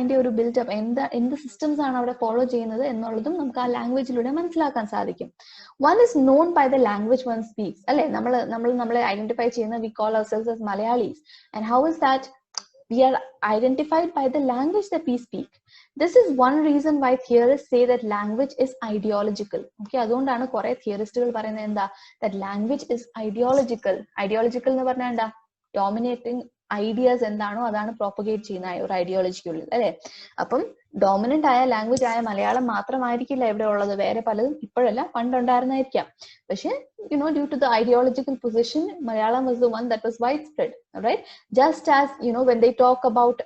അതിന്റെ ഒരു ബിൽഡപ്പ് എന്ത് സിസ്റ്റംസ് ആണ് അവിടെ ഫോളോ ചെയ്യുന്നത് എന്നുള്ളതും നമുക്ക് ആ ലാംഗ്വേജിലൂടെ മനസ്സിലാക്കാൻ സാധിക്കും. One is known by the language one speaks. അല്ലെ, നമ്മളെ ഐഡന്റിഫൈ ചെയ്യുന്ന we call ourselves as Malayalis. And how is that? We are identified by the language that we speak. This is one reason why theorists say that language is ideological. Okay, അതുകൊണ്ടാണ് കുറെ തിയറിസ്റ്റുകൾ പറയുന്നത് എന്താ, that language is ideological. Ideological എന്ന് പറഞ്ഞാൽ എന്താ, dominating ideas എന്താണോ അതാണ് propagate ചെയ്യുന്ന ഒരു ഐഡിയോളജിക്കുള്ളിൽ, അല്ലെ. അപ്പം ഡോമിനന്റ് ആയ ലാംഗ്വേജ് ആയ മലയാളം മാത്രമായിരിക്കില്ല ഇവിടെ ഉള്ളത്, വേറെ പലതും ഇപ്പോഴല്ല പണ്ടുണ്ടായിരുന്നായിരിക്കാം. പക്ഷെ due to the ideological position, Malayalam was the one that was widespread, right? Just as when they talk about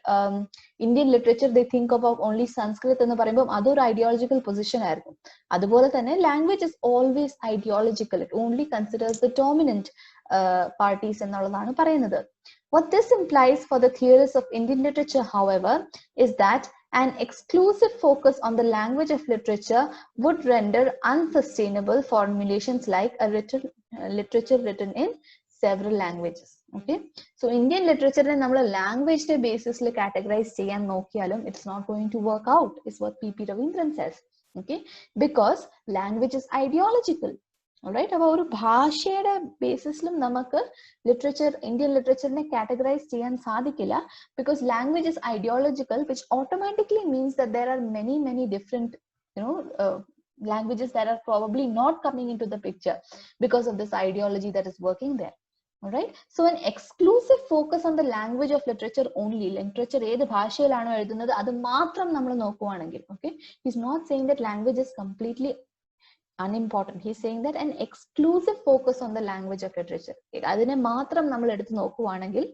Indian literature, they think about only Sanskrit എന്ന് പറയുമ്പോൾ അതൊരു ഐഡിയോളജിക്കൽ പൊസിഷൻ ആയിരുന്നു. അതുപോലെ തന്നെ language is always ideological. It only considers the dominant parties എന്നുള്ളതാണ് പറയുന്നത്. What this implies for the theorists of Indian literature, however, is that an exclusive focus on the language of literature would render unsustainable formulations like a literature written in several languages. Okay, so Indian literature ne nammal language de basis le categorize cheyan nokkiyalum it's not going to work out, is what P.P. Ravindran says. Okay, because language is ideological. Alright, അപ്പോൾ ഒരു ഭാഷയുടെ ബേസിസിലും നമുക്ക് Indian ലിറ്ററേച്ചറിനെ categorise ചെയ്യാൻ സാധിക്കില്ല, because language is ideological, which automatically means that there are many different languages that are probably not coming into the picture because of this ideology that is working there. Alright, so an exclusive focus on the language of literature only, literature ഏത് ഭാഷയിലാണോ എഴുതുന്നത് അത് മാത്രം നമ്മൾ നോക്കുവാണെങ്കിൽ, okay, he's not saying that language is completely unimportant. He's saying that an exclusive focus on the language of literature, adine matram nammal eduthu nokkuvaanengil,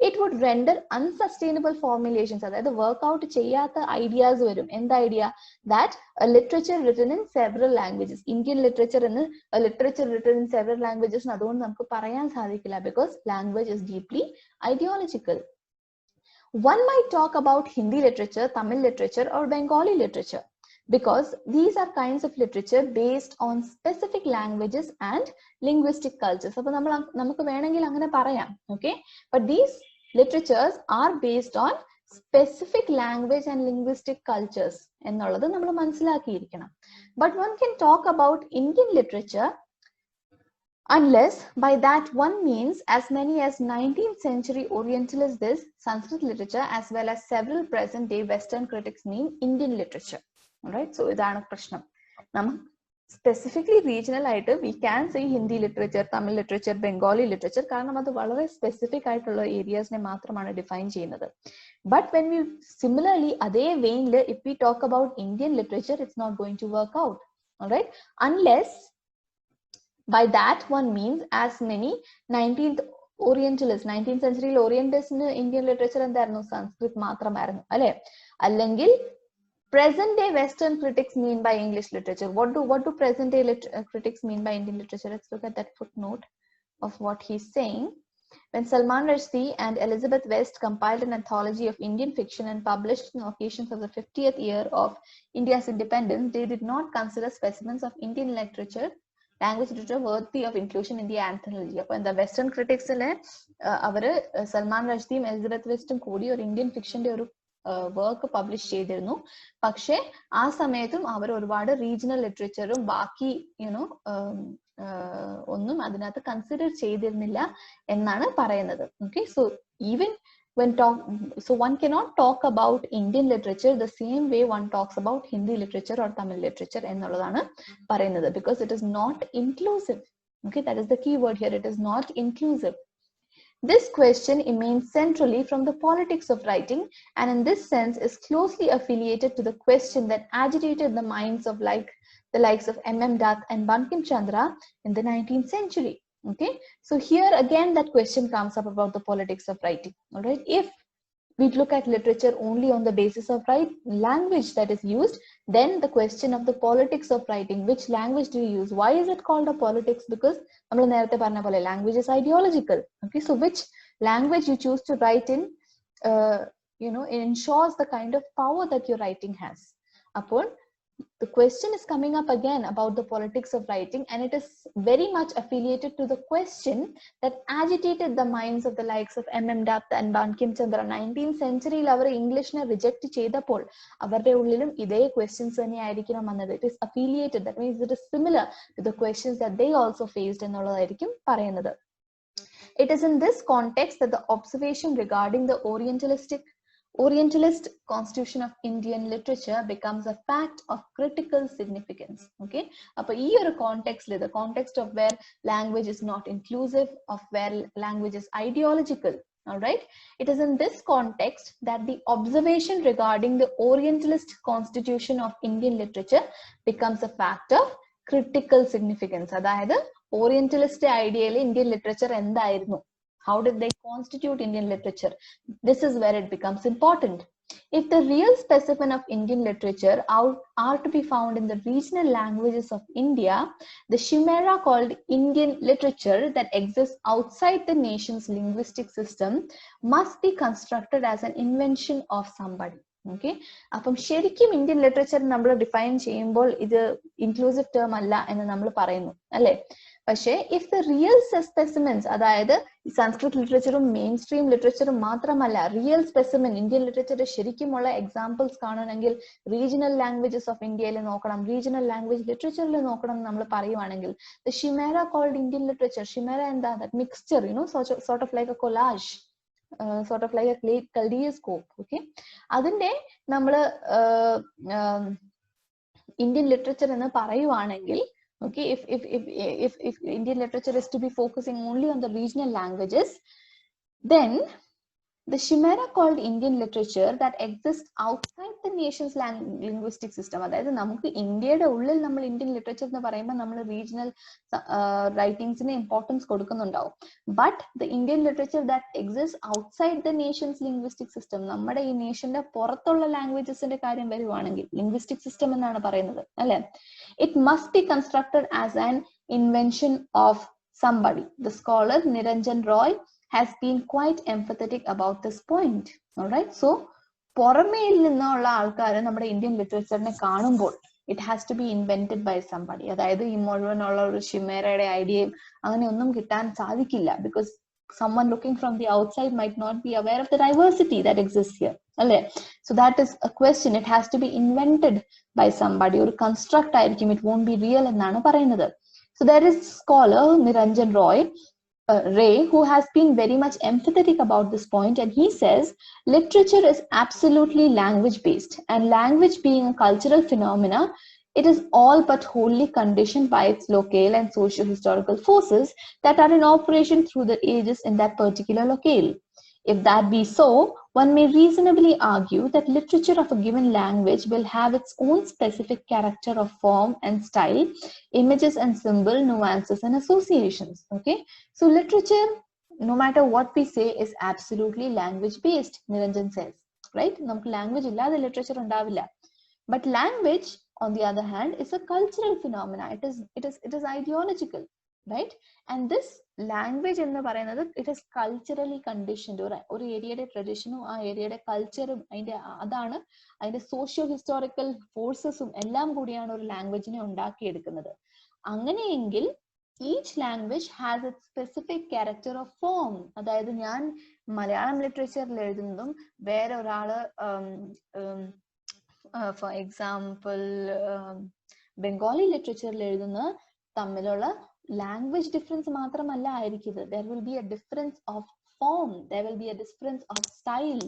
it would render unsustainable formulations, adayathu work out cheyyatha ideas varum. End idea? That a literature written in several languages, Indian literature ennu a literature written in several languages adondu namukku parayan sadhikkilla, because language is deeply ideological. One might talk about Hindi literature, Tamil literature or Bengali literature, because these are kinds of literature based on specific languages and linguistic cultures. So namukku venengil angane parayam, okay, but these literatures are based on specific language and linguistic cultures ennallathu nammal manasilakkiyirikkanam. But one can talk about Indian literature unless by that one means as many as 19th century Orientalists, this Sanskrit literature, as well as several present day Western critics mean Indian literature. Alright, so idana prashnam. Nam specifically regional aayittu we can say Hindi literature, Tamil literature, Bengali literature, karanam adu valare specific aayittulla areas ne matramana define cheyyunnathu. But when we similarly adhe vein le if we talk about Indian literature, it's not going to work out. Alright, unless by that one means as many 19th Orientalists, 19th century Orientalists in Indian literature endairunnu Sanskrit മാത്രമായിരുന്നു അല്ലേ, അല്ലെങ്കിൽ present day Western critics mean by English literature. What do present day critics mean by Indian literature? Let's look at that footnote of what he's saying. When Salman Rushdie and Elizabeth West compiled an anthology of Indian fiction and published on occasions of the 50th year of India's independence, they did not consider specimens of Indian language literature worthy of inclusion in the anthology. അപ്പോൾ എന്താ, western ക്രിറ്റിക്സിലെ അവര് Salman റഷ്ദിയും Elizabeth വെസ്റ്റും കൂടി ഒരു Indian ഫിക്ഷന്റെ ഒരു work publish ചെയ്തിരുന്നു. പക്ഷെ ആ സമയത്തും അവർ ഒരുപാട് റീജിയണൽ ലിറ്ററേച്ചറും ബാക്കി ഒന്നും അതിനകത്ത് കൺസിഡർ ചെയ്തിരുന്നില്ല എന്നാണ് പറയുന്നത്. Okay, so even so one cannot talk about Indian literature the same way one talks about Hindi literature or Tamil literature എന്നുള്ളതാണ് പറയുന്നത്, because it is not inclusive. Okay, that is the key word here, it is not inclusive. This question emanates centrally from the politics of writing, and in this sense is closely affiliated to the question that agitated the minds of the likes of M.M. Dutt and Bankim Chandra in the 19th century. Okay, so here again that question comes up about the politics of writing. All right, if we look at literature only on the basis of language that is used, then the question of the politics of writing, which language do you use, why is it called a politics? Because nammal nerthe parna pole language is ideological. Okay, so which language you choose to write in it ensures the kind of power that your writing has. Appo the question is coming up again about the politics of writing, and it is very much affiliated to the question that agitated the minds of the likes of M.M. Datta and Bankim Chandra. 19th century അവർ ഇംഗ്ലീഷിനെ reject ചെയ്തപ്പോൾ അവരുടെ ഉള്ളിലും ഇതേ questions തന്നെ ആയിരിക്കണം വന്നത്. It is affiliated, that means it is similar to the questions that they also faced എന്നുള്ളതായിരിക്കും പറയുന്നത്. It is in this context that the observation regarding the Orientalist constitution of Indian literature becomes a fact of critical significance. Okay, appo ee oru context le, the context of where language is not inclusive, of where language is ideological, all right, it is in this context that the observation regarding the Orientalist constitution of Indian literature becomes a fact of critical significance. Adayathu Orientalist ideal Indian literature endayirunnu, how did they constitute Indian literature? This is where it becomes important. If the real specimen of Indian literature are to be found in the regional languages of India, the chimera called Indian literature that exists outside the nation's linguistic system must be constructed as an invention of somebody. Okay, അപ്പം ശരിക്കും Indian literature നമ്മൾ define ചെയ്യുമ്പോൾ ഇത് inclusive term അല്ല എന്ന് നമ്മൾ പറയുന്നു അല്ലേ? പക്ഷേ ഇഫ് ദ റിയൽ സ്പെസിമെൻസ്, അതായത് സംസ്കൃത് ലിറ്ററേച്ചറും മെയിൻ സ്ട്രീം ലിറ്ററേച്ചറും മാത്രമല്ല, റിയൽ സ്പെസിമെൻ ഇന്ത്യൻ ലിറ്ററേച്ചർ ശരിക്കുമുള്ള എക്സാമ്പിൾസ് കാണണമെങ്കിൽ റീജിയണൽ ലാംഗ്വേജസ് ഓഫ് ഇന്ത്യയിൽ നോക്കണം, റീജിയണൽ ലാംഗ്വേജ് ലിറ്ററേച്ചറിൽ നോക്കണം എന്ന് നമ്മൾ പറയുവാണെങ്കിൽ ദ ഷിമേര കോൾഡ് ഇന്ത്യൻ ലിറ്ററേച്ചർ, ഷിമേര എന്താ, that mixture, sort of like A കൊലാഷ്, sort of like a kaleidoscope. Okay, അതിന്റെ നമ്മള് ഇന്ത്യൻ ലിറ്ററേച്ചർ എന്ന് പറയുവാണെങ്കിൽ, okay, if Indian literature is to be focusing only on the regional languages, then the chimera called Indian literature that exists outside the nation's linguistic system, അതായത് നമുക്ക് ഇന്ത്യയുടെ ഉള്ളിൽ നമ്മൾ Indian literature എന്ന് പറയുമ്പോൾ നമ്മൾ റീജിയണൽ റൈറ്റിംഗ്സിന് ഇമ്പോർട്ടൻസ് കൊടുക്കുന്നുണ്ടാവും. But the Indian literature that exist outside the nations linguistic system, നമ്മുടെ ഈ നേഷന്റെ പുറത്തുള്ള ലാംഗ്വേജസിന്റെ കാര്യം വരുവാണെങ്കിൽ ലിംഗ്വിസ്റ്റിക് സിസ്റ്റം എന്നാണ് പറയുന്നത് അല്ലെ, it must be constructed as an invention of somebody. The scholar Niranjan Roy has been quite empathetic about this point. All right, so പുറമേയിൽ നിന്നുള്ള ആൾക്കാർ നമ്മുടെ ഇന്ത്യൻ ലിറ്ററേച്ചറിനെ കാണുമ്പോൾ it has to be invented by somebody. അതായത് ഈ മുഴുവനുള്ള ഒരു ഷിമേരയുടെ ഐഡിയയും അങ്ങനെയൊന്നും കിട്ടാൻ സാധിക്കില്ല, because someone looking from the outside might not be aware of the diversity that exists here. So that is a question. It has to be invented by somebody, or construct ആയിരിക്കും, it won't be real എന്നാണ് പറയുന്നത്. So there is scholar Niranjan Ray, who has been very much empathetic about this point, and he says literature is absolutely language based, and language being a cultural phenomena, it is all but wholly conditioned by its local and socio-historical forces that are in operation through the ages in that particular locale. If that be so, one may reasonably argue that literature of a given language will have its own specific character of form and style, images and symbol, nuances and associations. Okay, so literature, no matter what we say, is absolutely language based, Niranjan says, right? Namukku language illade literature undavilla. But language, on the other hand, is a cultural phenomena. It is ideological, right? And this language എന്ന് പറയുന്നത് it is culturally conditioned. ഒരു ഏരിയയുടെ ട്രഡീഷനും ആ ഏരിയയുടെ കൾച്ചറും അതാണ് അതിന്റെ socio historical ഫോഴ്സസും എല്ലാം കൂടിയാണ് ഒരു ലാംഗ്വേജിനെ ഉണ്ടാക്കിയെടുക്കുന്നത്. അങ്ങനെയെങ്കിൽ each language has it specific character of form. അതായത് ഞാൻ മലയാളം ലിറ്ററേച്ചറിൽ എഴുതുന്നതും വേറെ ഒരാള് ഫോർ എക്സാമ്പിൾ ബംഗാളി ലിറ്ററേച്ചറിൽ എഴുതുന്ന തമ്മിലുള്ള language difference മാത്രമല്ല ആയിരിക്കുന്നത്. There will be a difference of form, there will be a difference of style,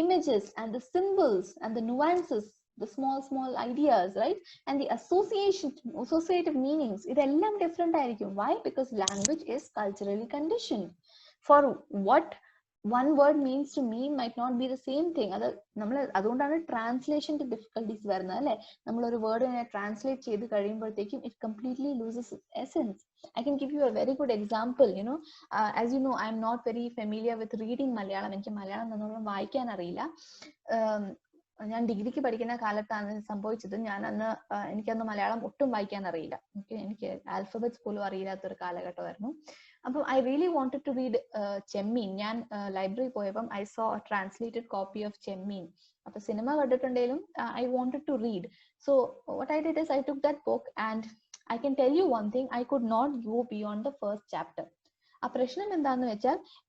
images and the symbols and the nuances, the small ideas, right? And the associative meanings, ഇതെല്ലാം different ആയിരിക്കും. Why? Because language is culturally conditioned. For what one word means to me might not be the same thing. അത് നമ്മൾ അതുകൊണ്ടാണ് ട്രാൻസ്ലേഷന്റെ difficulties വരുന്നത് അല്ലെ. നമ്മൾ ഒരു വേർഡിനെ translate ചെയ്ത് കഴിയുമ്പോഴത്തേക്കും it completely loses it's essence. I can give you a very good example. As you know, I am not very familiar with reading Malayalam. എനിക്ക് മലയാളം നല്ലോണം വായിക്കാൻ അറിയില്ല. ഞാൻ ഡിഗ്രിക്ക് പഠിക്കുന്ന കാലത്താണ് സംഭവിച്ചത്. എനിക്കന്ന് മലയാളം ഒട്ടും വായിക്കാൻ അറിയില്ല. എനിക്ക് ആൽഫബറ്റ്സ് പോലും അറിയില്ലാത്തൊരു കാലഘട്ടമായിരുന്നു. I really wanted to read Chemmin. Library poem, I saw a translated copy of Chemmin. Cinema I wanted to read. So what I did is I took that book, and I can tell you one thing, I could not go beyond the first chapter.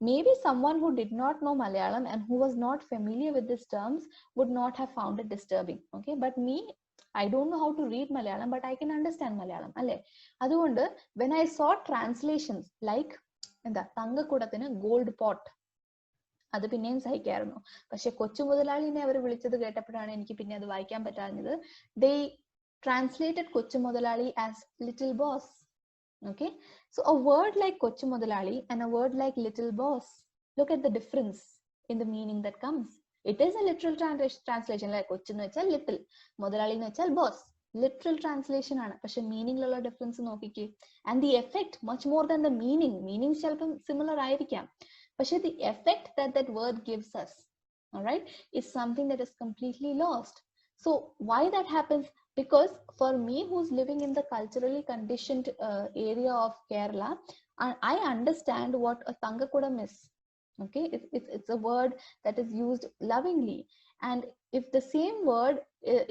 Maybe someone who did not know Malayalam and who was not familiar with these terms would not have found it disturbing. Okay, but me, I don't know how to read Malayalam, but I can understand Malayalam. When I saw translations like gold pot, അത് പിന്നെയും സഹിക്കായിരുന്നു. പക്ഷെ കൊച്ചു മുതലാളിനെ അവർ വിളിച്ചത് കേട്ടപ്പോഴാണ് എനിക്ക് പിന്നെ അത് വായിക്കാൻ പറ്റാഞ്ഞത്. They translated കൊച്ചു മുതലാളി as little boss. Okay, so a word like kochu modalali and a word like little boss, look at the difference in the meaning that comes. It is a literal translation, like kochu nu vechal little, modalali nu vechal boss, literal translation aanu, പക്ഷെ meaning ലുള്ള difference നോക്കിക്കേ. And the effect, much more than the meaning ചിലപ്പം similar ആയിരിക്കാം, പക്ഷെ the effect that word gives us, all right, is something that is completely lost. So why that happens? Because for me, who's living in the culturally conditioned area of Kerala, I understand what a Tangakudam is. Okay, it's a word that is used lovingly, and if the same word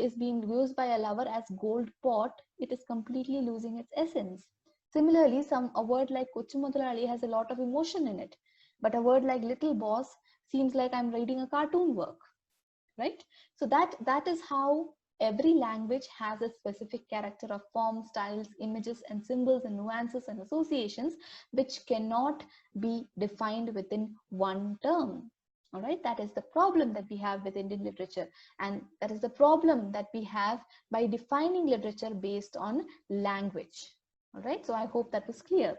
is being used by a lover as gold pot, it is completely losing its essence. Similarly, a word like Kochumudalali has a lot of emotion in it, but a word like little boss seems like I'm reading a cartoon work, right? So that is how every language has a specific character of form, styles, images, and symbols, and nuances and associations which cannot be defined within one term. All right, that is the problem that we have with Indian literature, and that is the problem that we have by defining literature based on language. All right, so I hope that was clear.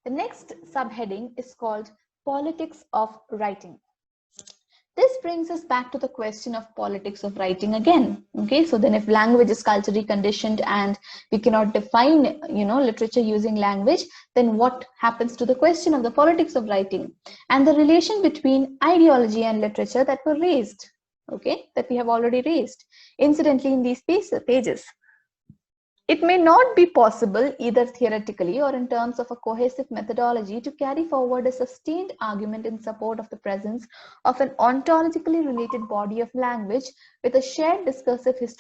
The next subheading is called Politics of Writing. This brings us back to the question of politics of writing again. Okay, so then if language is culturally conditioned and we cannot define, literature using language, then what happens to the question of the politics of writing and the relation between ideology and literature that were raised, okay, that we have already raised incidentally in these pages. It may not be possible, either theoretically or in terms of a cohesive methodology, to carry forward a sustained argument in support of the presence of an ontologically related body of language with a shared discursive history